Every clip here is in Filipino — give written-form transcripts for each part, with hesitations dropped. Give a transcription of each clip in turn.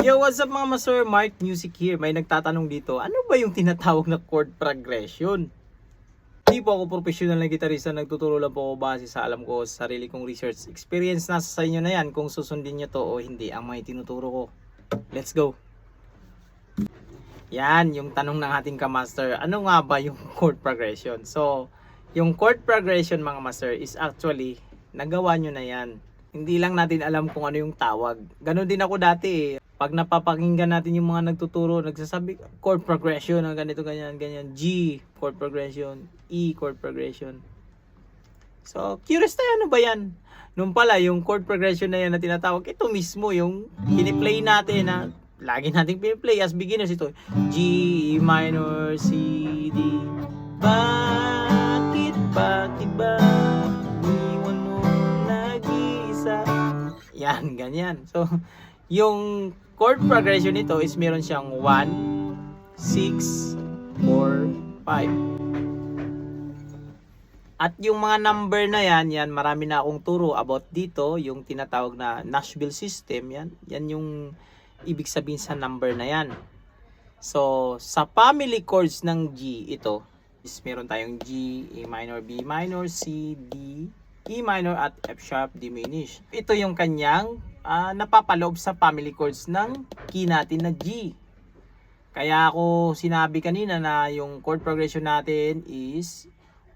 Yo, what's up mga master? Mark Music here. May nagtatanong dito, ano ba yung tinatawag na chord progression? Hindi po ako professional na gitarista, nagtuturo lang po ako base sa alam ko, sa sarili kong research experience. Nasa sa inyo na yan kung susundin nyo to o hindi ang may tinuturo ko. Let's go! Yan, yung tanong ng ating kamaster, ano nga ba yung chord progression? So, yung chord progression mga master is actually, nagawa nyo na yan. Hindi lang natin alam kung ano yung tawag. Ganon din ako dati eh. Pag napapakinggan natin yung mga nagtuturo, nagsasabi chord progression, ganito, ganyan, ganyan. G, chord progression. E, chord progression. So, curious tayo, ano ba yan? Nung pala, yung chord progression na yan na tinatawag, ito mismo yung piniplay natin na lagi nating piniplay as beginners. Ito, G, E minor, C, D. Bakit ba iwan mo nag-iisa? Yan, ganyan. So, yung chord progression nito is meron siyang 1, 6, 4, 5. At yung mga number na yan marami na akong turo about dito, yung tinatawag na Nashville system, yan yung ibig sabihin sa number na yan. So, sa family chords ng G, ito, is meron tayong G, A minor, B minor, C, D, E minor, at F sharp diminished. Ito yung kanyang napapaloob sa family chords ng key natin na G. Kaya ako sinabi kanina na yung chord progression natin is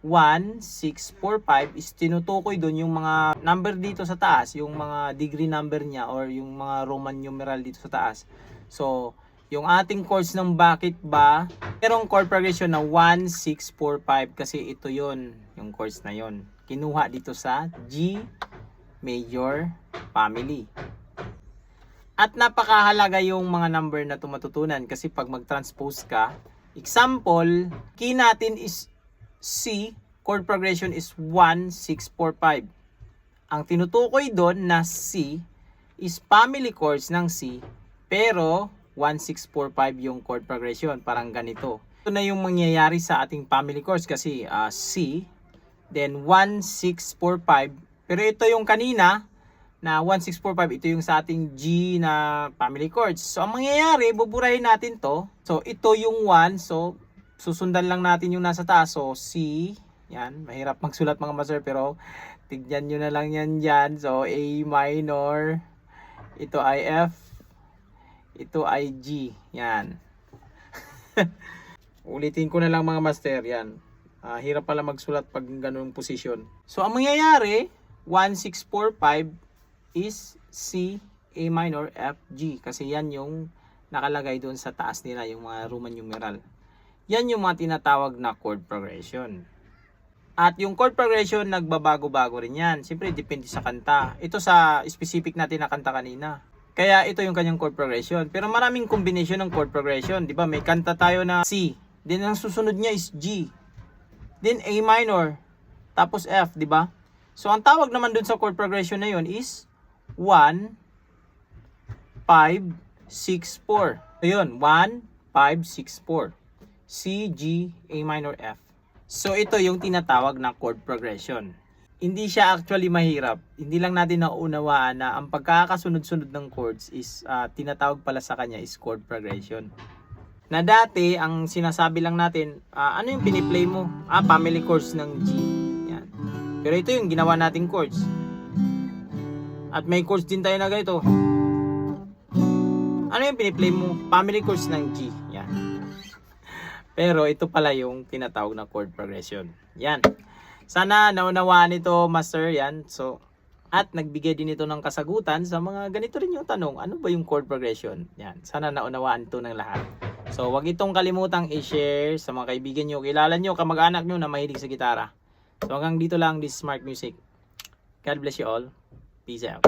1, 6, 4, 5 is tinutukoy doon yung mga number dito sa taas, yung mga degree number niya or yung mga Roman numeral dito sa taas. So, yung ating chords ng bakit ba, merong chord progression na 1, 6, 4, 5 kasi ito yon yung chords na yon. Kinuha dito sa G major family. At napakahalaga yung mga number na matutunan kasi pag mag-transpose ka, example, key natin is C, chord progression is 1, 6, 4, 5. Ang tinutukoy doon na C is family chords ng C, pero 1, 6, 4, 5 yung chord progression, parang ganito. Ito na yung mangyayari sa ating family chords kasi C, then 1, 6, 4, 5. Pero ito yung kanina na 1, 6, 4, 5, ito yung sa ating G na family chords. So, ang mangyayari, buburahin natin to. So, ito yung 1. So, susundan lang natin yung nasa taas. So, C. Yan. Mahirap magsulat mga master, pero tignan nyo na lang yan dyan. So, A minor. Ito ay F. Ito ay G. Yan. Ulitin ko na lang mga master. Yan. Hirap pala magsulat pag ganung posisyon. So, ang mangyayari, 1, 6, 4, 5 is C, A minor, F, G. Kasi yan yung nakalagay doon sa taas nila, yung mga Roman numeral. Yan yung mga tinatawag na chord progression. At yung chord progression, nagbabago-bago rin yan. Siyempre, depende sa kanta. Ito sa specific natin na kanta kanina. Kaya ito yung kanyang chord progression. Pero maraming combination ng chord progression. Diba? May kanta tayo na C. Then ang susunod niya is G. Then A minor. Tapos F, diba? So, ang tawag naman dun sa chord progression na yun is 1, 5, 6, 4. So, yun. 1, 5, 6, 4. C, G, A minor, F. So, ito yung tinatawag na chord progression. Hindi siya actually mahirap. Hindi lang natin nauunawaan na ang pagkakasunod-sunod ng chords is tinatawag pala sa kanya is chord progression. Na dati, ang sinasabi lang natin, ano yung piniplay mo? Family chords ng G. Yan. Pero ito yung ginawa nating chords. At may chords din tayo na ganito. Ano yung piniplay mo? Family chords ng G. Yan. Pero ito pala yung tinatawag na chord progression. Yan. Sana naunawaan ito, master. Yan. So, at nagbigay din ito ng kasagutan sa mga ganito rin yung tanong. Ano ba yung chord progression? Yan. Sana naunawaan ito ng lahat. So, wag itong kalimutang i-share sa mga kaibigan nyo, kilala nyo, kamag-anak nyo na mahilig sa gitara. So, hanggang dito lang, this is Mark Music. God bless you all. Peace out.